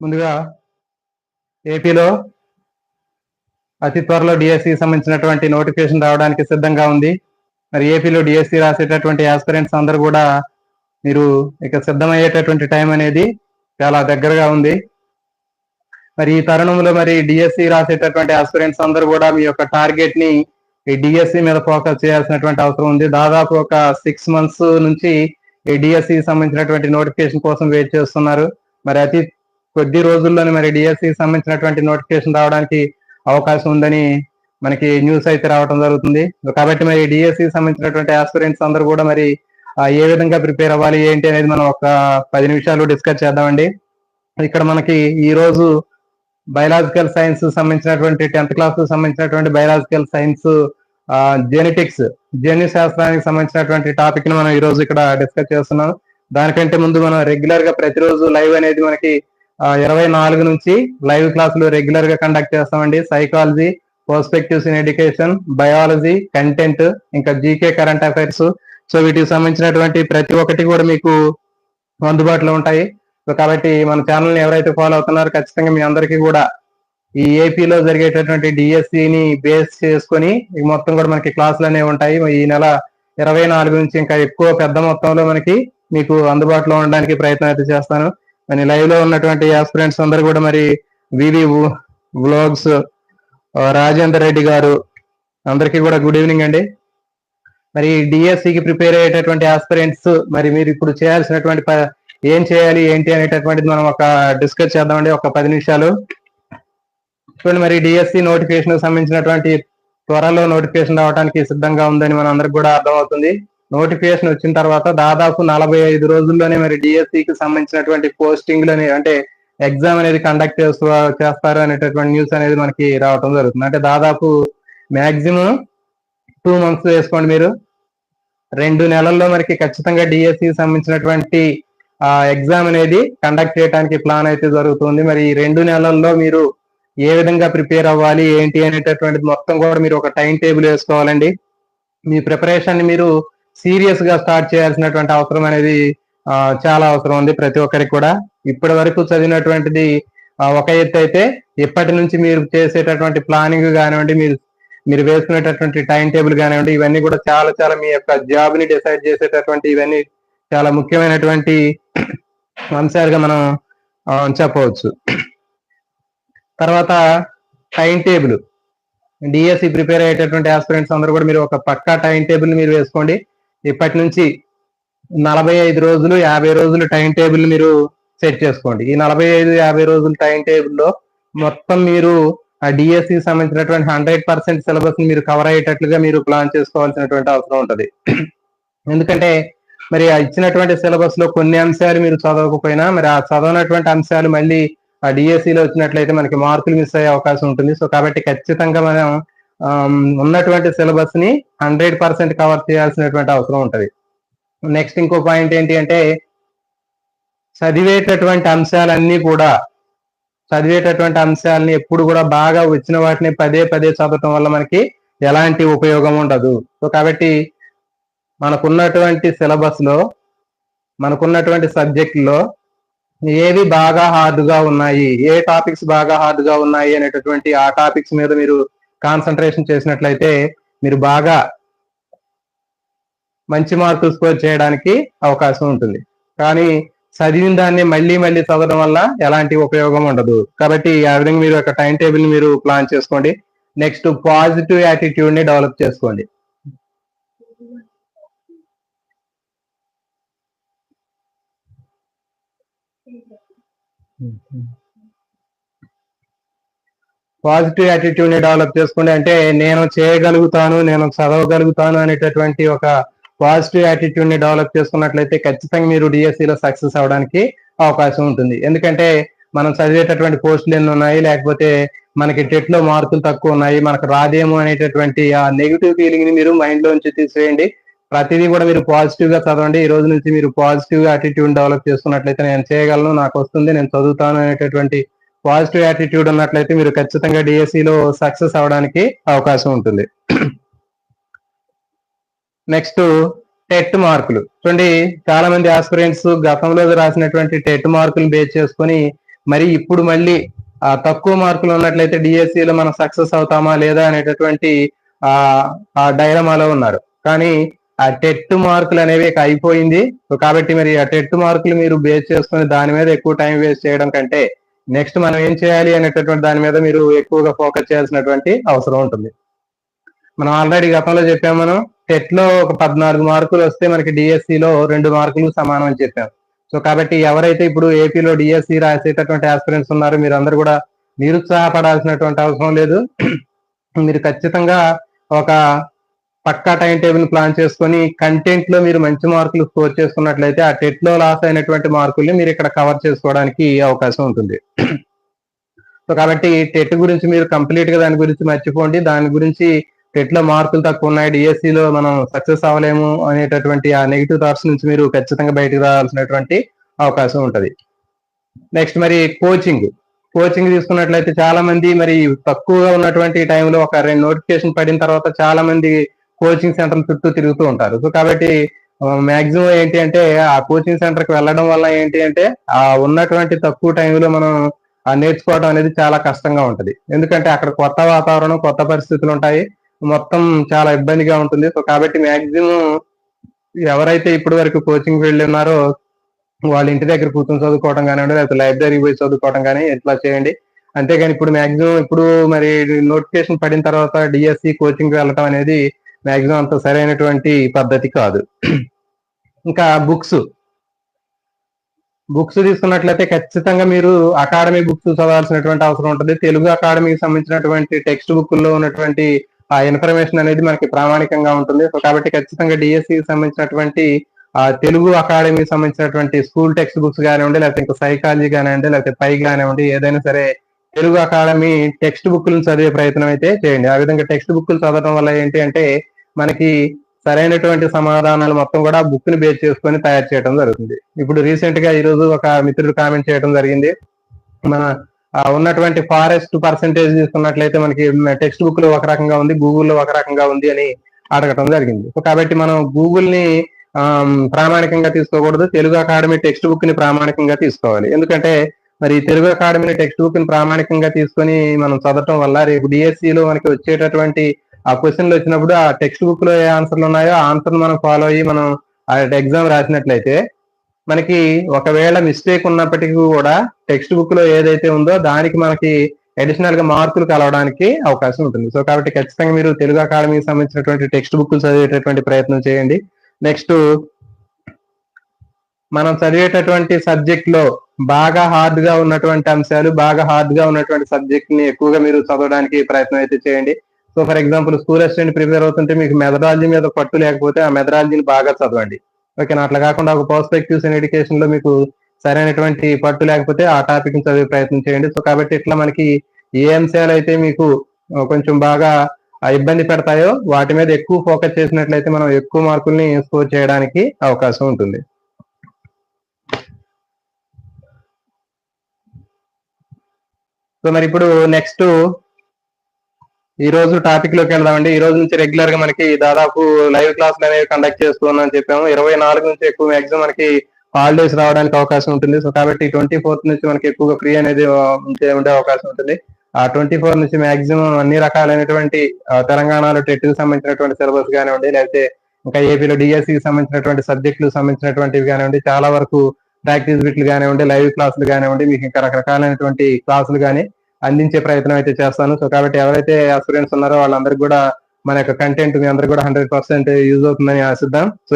ముందుగా ఏపీలో అతి త్వరలో డిఎస్సికి సంబంధించినటువంటి నోటిఫికేషన్ రావడానికి సిద్ధంగా ఉంది. మరి ఏపీలో డిఎస్సి రాసేటటువంటి ఆస్పిరెంట్స్ అందరూ కూడా మీరు ఇక సిద్ధమయ్యేటటువంటి టైం అనేది చాలా దగ్గరగా ఉంది. మరి ఈ తరుణంలో మరి డిఎస్సి రాసేటటువంటి ఆస్పిరెంట్స్ అందరూ కూడా మీ యొక్క టార్గెట్ ని ఈ డిఎస్సి మీద ఫోకస్ చేయాల్సినటువంటి అవసరం ఉంది. దాదాపు ఒక 6 months నుంచి ఈ డిఎస్సికి సంబంధించినటువంటి నోటిఫికేషన్ కోసం వెయిట్ చేస్తున్నారు. మరి అతి కొద్ది రోజుల్లోనే మరి డిఎస్సికి సంబంధించినటువంటి నోటిఫికేషన్ రావడానికి అవకాశం ఉందని మనకి న్యూస్ అయితే రావడం జరుగుతుంది. కాబట్టి మరి డిఎస్సికి సంబంధించినటువంటి ఆస్పిరెంట్స్ అందరూ కూడా మరి ఏ విధంగా ప్రిపేర్ అవ్వాలి ఏంటి అనేది మనం ఒక 10 నిమిషాలు డిస్కస్ చేద్దామండి. ఇక్కడ మనకి ఈ రోజు బయలాజికల్ సైన్స్ సంబంధించినటువంటి 10th క్లాస్ సంబంధించినటువంటి బయలాజికల్ సైన్స్ జెనెటిక్స్ జన్యు శాస్త్రానికి సంబంధించినటువంటి టాపిక్ ని మనం ఈ రోజు ఇక్కడ డిస్కస్ చేస్తున్నాం. దానికంటే ముందు మనం రెగ్యులర్ గా ప్రతిరోజు లైవ్ అనేది మనకి 24 నుంచి లైవ్ క్లాసులు రెగ్యులర్ గా కండక్ట్ చేస్తామండి. Psychology, perspectives in education, biology, content, ఇంకా జీకే, కరెంట్ అఫైర్స్. సో వీటికి సంబంధించినటువంటి ప్రతి ఒక్కటి కూడా మీకు అందుబాటులో ఉంటాయి. సో కాబట్టి మన ఛానల్ని ఎవరైతే ఫాలో అవుతున్నారో ఖచ్చితంగా మీ అందరికీ కూడా ఈ ఏపీలో జరిగేటటువంటి డిఎస్సిని బేస్ చేసుకొని మొత్తం కూడా మనకి క్లాసులు అనేవి ఉంటాయి. ఈ నెల 24 నుంచి ఇంకా ఎక్కువ పెద్ద మొత్తంలో మనకి మీకు అందుబాటులో ఉండడానికి ప్రయత్నం అయితే చేస్తాను. మరి లైవ్ లో ఉన్నటువంటి ఆస్పిరెంట్స్ అందరూ కూడా మరి వివి వ్లాగ్స్ రాజేందర్ రెడ్డి గారు అందరికీ కూడా గుడ్ ఈవినింగ్ అండి. మరి డిఎస్సికి ప్రిపేర్ అయ్యేటటువంటి ఆస్పిరెంట్స్ మరి మీరు ఇప్పుడు చేయాల్సినటువంటి ఏం చేయాలి ఏంటి అనేటటువంటిది మనం ఒక డిస్కస్ చేద్దామండి ఒక 10 నిమిషాలు. చూడండి, మరి డిఎస్సి నోటిఫికేషన్ సంబంధించినటువంటి త్వరలో నోటిఫికేషన్ రావడానికి సిద్ధంగా ఉందని మన అందరికి కూడా అర్థమవుతుంది. నోటిఫికేషన్ వచ్చిన తర్వాత దాదాపు 45 రోజుల్లోనే మరి డిఎస్సికి సంబంధించినటువంటి పోస్టింగ్లని అంటే ఎగ్జామ్ అనేది కండక్ట్ చేస్తారు అనేటటువంటి న్యూస్ అనేది మనకి రావడం జరుగుతుంది. అంటే దాదాపు మాక్సిమం 2 months వేసుకోండి మీరు. 2 నెలల్లో మనకి ఖచ్చితంగా డిఎస్సికి సంబంధించినటువంటి ఎగ్జామ్ అనేది కండక్ట్ చేయడానికి ప్లాన్ అయితే జరుగుతుంది. మరి ఈ 2 నెలల్లో మీరు ఏ విధంగా ప్రిపేర్ అవ్వాలి ఏంటి అనేటటువంటిది మొత్తం కూడా మీరు ఒక టైం టేబుల్ వేసుకోవాలండి. మీ ప్రిపరేషన్ ని మీరు సీరియస్ గా స్టార్ట్ చేయాల్సినటువంటి అవసరం అనేది చాలా అవసరం ఉంది ప్రతి ఒక్కరికి కూడా. ఇప్పటి వరకు చదివినటువంటిది ఒక ఎత్తు అయితే ఇప్పటి నుంచి మీరు చేసేటటువంటి ప్లానింగ్ కానివ్వండి, మీరు వేసుకునేటటువంటి టైం టేబుల్ కానివ్వండి, ఇవన్నీ కూడా చాలా చాలా మీ యొక్క జాబ్ ని డిసైడ్ చేసేటటువంటి ఇవన్నీ చాలా ముఖ్యమైనటువంటి అంశాలుగా మనం చెప్పవచ్చు. తర్వాత టైం టేబుల్, డిఎస్సి ప్రిపేర్ అయ్యేటటువంటి ఆస్పిరెంట్స్ అందరూ కూడా మీరు ఒక పక్కా టైం టేబుల్ మీరు వేసుకోండి. ఇప్పటి నుంచి 45 రోజులు 50 రోజులు టైం టేబుల్ మీరు సెట్ చేసుకోండి. ఈ 45-50 రోజుల టైం టేబుల్లో మొత్తం మీరు ఆ డిఎస్సికి సంబంధించినటువంటి 100% సిలబస్ ని మీరు కవర్ అయ్యేటట్లుగా మీరు ప్లాన్ చేసుకోవాల్సినటువంటి అవసరం ఉంటుంది. ఎందుకంటే మరి ఇచ్చినటువంటి సిలబస్ లో కొన్ని అంశాలు మీరు చదవకపోయినా మరి ఆ చదవనటువంటి అంశాలు మళ్ళీ ఆ డిఎస్సిలో వచ్చినట్లయితే మనకి మార్కులు మిస్ అయ్యే అవకాశం ఉంటుంది. సో కాబట్టి ఖచ్చితంగా మనం ఉన్నటువంటి సిలబస్ ని 100% కవర్ చేయాల్సినటువంటి అవసరం ఉంటుంది. నెక్స్ట్ ఇంకో పాయింట్ ఏంటి అంటే చదివేటటువంటి అంశాలని ఎప్పుడు కూడా బాగా వచ్చిన వాటిని పదే పదే చదవటం వల్ల మనకి ఎలాంటి ఉపయోగం ఉండదు. సో కాబట్టి మనకున్నటువంటి సిలబస్ లో మనకున్నటువంటి సబ్జెక్టులో ఏవి బాగా హార్డ్గా ఉన్నాయి, ఏ టాపిక్స్ బాగా హార్డ్గా ఉన్నాయి అనేటటువంటి ఆ టాపిక్స్ మీద మీరు కాన్సన్ట్రేషన్ చేసినట్లయితే మీరు బాగా మంచి మార్కులు స్కోర్ చేయడానికి అవకాశం ఉంటుంది. కానీ చదివిన దాన్ని మళ్ళీ మళ్ళీ చదవడం వల్ల ఎలాంటి ఉపయోగం ఉండదు. కాబట్టి ఆ విధంగా మీరు ఒక టైం టేబుల్ ని మీరు ప్లాన్ చేసుకోండి. నెక్స్ట్ పాజిటివ్ యాటిట్యూడ్ ని డెవలప్ చేసుకోండి. పాజిటివ్ యాటిట్యూడ్ ని డెవలప్ చేసుకోండి అంటే నేను చేయగలుగుతాను, నేను చదవగలుగుతాను అనేటటువంటి ఒక పాజిటివ్ యాటిట్యూడ్ ని డెవలప్ చేసుకున్నట్లయితే ఖచ్చితంగా మీరు డిఎస్సిలో సక్సెస్ అవడానికి అవకాశం ఉంటుంది. ఎందుకంటే మనం చదివేటటువంటి పోస్టులు ఎన్ని ఉన్నాయి, లేకపోతే మనకి టెట్ లో మార్కులు తక్కువ ఉన్నాయి, మనకు రాదేమో అనేటటువంటి ఆ నెగిటివ్ ఫీలింగ్ ని మీరు మైండ్ లోంచి తీసేయండి. ప్రతిదీ కూడా మీరు పాజిటివ్ గా చదవండి. ఈ రోజు నుంచి మీరు పాజిటివ్ యాటిట్యూడ్ డెవలప్ చేసుకున్నట్లయితే నేను చేయగలను, నాకు వస్తుంది, నేను చదువుతాను అనేటటువంటి పాజిటివ్ యాటిట్యూడ్ ఉన్నట్లయితే మీరు ఖచ్చితంగా డిఎస్సిలో సక్సెస్ అవడానికి అవకాశం ఉంటుంది. నెక్స్ట్ టెట్ మార్కులు చూడండి, చాలా మంది ఆస్పిరెంట్స్ గతంలో రాసినటువంటి టెట్ మార్కులు బేస్ చేసుకొని మరి ఇప్పుడు మళ్ళీ తక్కువ మార్కులు ఉన్నట్లయితే డిఎస్సిలో మనం సక్సెస్ అవుతామా లేదా అనేటటువంటి ఆ ఆ డైలమాలో ఉన్నారు. కానీ ఆ టెట్ మార్కులు అనేవి ఇక అయిపోయింది. కాబట్టి మరి ఆ టెట్ మార్కులు మీరు బేస్ చేసుకుని దాని మీద ఎక్కువ టైం వేస్ట్ చేయడం కంటే నెక్స్ట్ మనం ఏం చేయాలి అనేటటువంటి దాని మీద మీరు ఎక్కువగా ఫోకస్ చేయాల్సినటువంటి అవసరం ఉంటుంది. మనం ఆల్రెడీ గతంలో చెప్పాము, మనం టెట్ లో ఒక 14 మార్కులు వస్తే మనకి డిఎస్సిలో 2 మార్కులు సమానం అని చెప్పాం. సో కాబట్టి ఎవరైతే ఇప్పుడు ఏపీలో డిఎస్సి రాసేటటువంటి ఆస్పిరెంట్స్ ఉన్నారో మీరందరూ కూడా నిరుత్సాహపడాల్సినటువంటి అవసరం లేదు. మీరు ఖచ్చితంగా ఒక పక్కా టైం టేబుల్ ప్లాన్ చేసుకొని కంటెంట్ లో మీరు మంచి మార్కులు స్కోర్ చేసుకున్నట్లయితే ఆ టెట్ లో లాస్ అయినటువంటి మార్కుల్ని మీరు ఇక్కడ కవర్ చేసుకోవడానికి అవకాశం ఉంటుంది. సో కాబట్టి టెట్ గురించి మీరు కంప్లీట్ గా దాని గురించి మర్చిపోండి. దాని గురించి టెట్ లో మార్కులు తక్కువ ఉన్నాయి, డిఎస్సిలో మనం సక్సెస్ అవ్వలేము అనేటటువంటి ఆ నెగిటివ్ థాట్స్ నుంచి మీరు ఖచ్చితంగా బయటకు రావాల్సినటువంటి అవకాశం ఉంటుంది. నెక్స్ట్ మరి కోచింగ్ తీసుకున్నట్లయితే చాలా మంది మరి తక్కువగా ఉన్నటువంటి టైంలో ఒక 2 నోటిఫికేషన్ పడిన తర్వాత చాలా మంది కోచింగ్ సెంటర్ చుట్టూ తిరుగుతూ ఉంటారు. సో కాబట్టి మాక్సిమం ఏంటి అంటే ఆ కోచింగ్ సెంటర్ కి వెళ్ళడం వల్ల ఏంటి అంటే ఆ ఉన్నటువంటి తక్కువ టైంలో మనం నేర్చుకోవడం అనేది చాలా కష్టంగా ఉంటుంది. ఎందుకంటే అక్కడ కొత్త వాతావరణం, కొత్త పరిస్థితులు ఉంటాయి, మొత్తం చాలా ఇబ్బందిగా ఉంటుంది. సో కాబట్టి మాక్సిమం ఎవరైతే ఇప్పటి వరకు కోచింగ్ వెళ్ళి ఉన్నారో వాళ్ళ ఇంటి దగ్గర కూర్చొని చదువుకోవడం కానివ్వండి, లేకపోతే లైబ్రరీకి పోయి చదువుకోవడం కానీ ఇట్లా చేయండి. అంతేగాని ఇప్పుడు మాక్సిమం ఇప్పుడు మరి నోటిఫికేషన్ పడిన తర్వాత డిఎస్సి కోచింగ్ వెళ్ళటం అనేది మాక్సిమం అంత సరైనటువంటి పద్ధతి కాదు. ఇంకా బుక్స్ తీసుకున్నట్లయితే ఖచ్చితంగా మీరు అకాడమీ బుక్స్ చదవాల్సినటువంటి అవసరం ఉంటుంది. తెలుగు అకాడమీకి సంబంధించినటువంటి టెక్స్ట్ బుక్ లో ఉన్నటువంటి ఆ ఇన్ఫర్మేషన్ అనేది మనకి ప్రామాణికంగా ఉంటుంది. సో కాబట్టి ఖచ్చితంగా డిఎస్సికి సంబంధించినటువంటి తెలుగు అకాడమీకి సంబంధించినటువంటి స్కూల్ టెక్స్ట్ బుక్స్ కానివ్వండి, లేకపోతే ఇంకా సైకాలజీ కానివ్వండి, లేకపోతే పై కానివ్వండి, ఏదైనా సరే తెలుగు అకాడమీ టెక్స్ట్ బుక్లను చదివే ప్రయత్నం అయితే చేయండి. ఆ విధంగా టెక్స్ట్ బుక్లు చదవడం వల్ల ఏంటి అంటే మనకి సరైనటువంటి సమాధానాలు మొత్తం కూడా బుక్ ని బేస్ చేసుకొని తయారు చేయడం జరుగుతుంది. ఇప్పుడు రీసెంట్ గా ఈ రోజు ఒక మిత్రుడు కామెంట్ చేయడం జరిగింది, మన ఉన్నటువంటి ఫారెస్ట్ పర్సెంటేజ్ తీసుకున్నట్లయితే మనకి టెక్స్ట్ బుక్ లో ఒక రకంగా ఉంది, గూగుల్లో ఒక రకంగా ఉంది అని అడగటం జరిగింది. సో కాబట్టి మనం గూగుల్ ని ప్రామాణికంగా తీసుకోకూడదు, తెలుగు అకాడమీ టెక్స్ట్ బుక్ ని ప్రామాణికంగా తీసుకోవాలి. ఎందుకంటే మరి తెలుగు అకాడమీ టెక్స్ట్ బుక్ ని ప్రామాణికంగా తీసుకొని మనం చదవటం వల్ల రేపు డిఎస్సిలో మనకి వచ్చేటటువంటి ఆ క్వశ్చన్లు వచ్చినప్పుడు ఆ టెక్స్ట్ బుక్ లో ఏ ఆన్సర్లు ఉన్నాయో ఆ ఆన్సర్ మనం ఫాలో అయ్యి మనం ఆ ఎగ్జామ్ రాసినట్లయితే మనకి ఒకవేళ మిస్టేక్ ఉన్నప్పటికీ కూడా టెక్స్ట్ బుక్ లో ఏదైతే ఉందో దానికి మనకి అడిషనల్ గా మార్కులు కలవడానికి అవకాశం ఉంటుంది. సో కాబట్టి ఖచ్చితంగా మీరు తెలుగు అకాడమీకి సంబంధించినటువంటి టెక్స్ట్ బుక్లు చదివేటటువంటి ప్రయత్నం చేయండి. నెక్స్ట్ మనం చదివేటటువంటి సబ్జెక్ట్ లో బాగా హార్డ్ గా ఉన్నటువంటి అంశాలు, బాగా హార్డ్ గా ఉన్నటువంటి సబ్జెక్ట్ ని ఎక్కువగా మీరు చదవడానికి ప్రయత్నం అయితే చేయండి. So for example school assistant prepare అవుతుంటే మీకు మెథడాలజీ మీద పట్టు లేకపోతే ఆ మెథడాలజీని బాగా చదవండి. ఓకేనా? అట్లా కాకుండా ఒక పర్స్పెక్టివ్స్ ఇన్ ఎడ్యుకేషన్ లో మీకు సరైనటువంటి పట్టు లేకపోతే ఆ టాపిక్ ని చదివే ప్రయత్నం చేయండి. సో కాబట్టి ఇట్లా మనకి ఏ అంశాలు అయితే మీకు కొంచెం బాగా ఇబ్బంది పెడతాయో వాటి మీద ఎక్కువ ఫోకస్ చేసినట్లయితే మనం ఎక్కువ మార్కుల్ని స్కోర్ చేయడానికి అవకాశం ఉంటుంది. సో మరి ఇప్పుడు నెక్స్ట్ ఈ రోజు టాపిక్ లోకి వెళ్దామండి. ఈ రోజు నుంచి రెగ్యులర్ గా మనకి దాదాపు లైవ్ క్లాసులు అనేవి కండక్ట్ చేస్తున్నామని చెప్పాము. 24 నుంచి ఎక్కువ మాక్సిమం మనకి హాలిడేస్ రావడానికి అవకాశం ఉంటుంది. సో కాబట్టి 24th నుంచి మనకి ఎక్కువగా ఫ్రీ అనేది ఉండే అవకాశం ఉంటుంది. ఆ 24 నుంచి మాక్సిమం అన్ని రకాలైనటువంటి తెలంగాణలో టెట్ కి సంబంధించినటువంటి సిలబస్ కానివ్వండి, లేకపోతే ఇంకా ఏపీలో డిఎస్సికి సంబంధించినటువంటి సబ్జెక్టులకు సంబంధించినటువంటివి కానివ్వండి, చాలా వరకు ప్రాక్టీస్ బిట్లు కానివ్వండి, లైవ్ క్లాసులు కానివ్వండి, మీకు ఇంకా రకరకాలైనటువంటి క్లాసులు కానీ అందించే ప్రయత్నం అయితే చేస్తాను. సో కాబట్టి ఎవరైతే ఆస్పిరెంట్స్ ఉన్నారో వాళ్ళందరికీ కూడా మన యొక్క కంటెంట్ మీ అందరికి కూడా 100% యూజ్ అవుతుందని ఆశిద్దాం. సో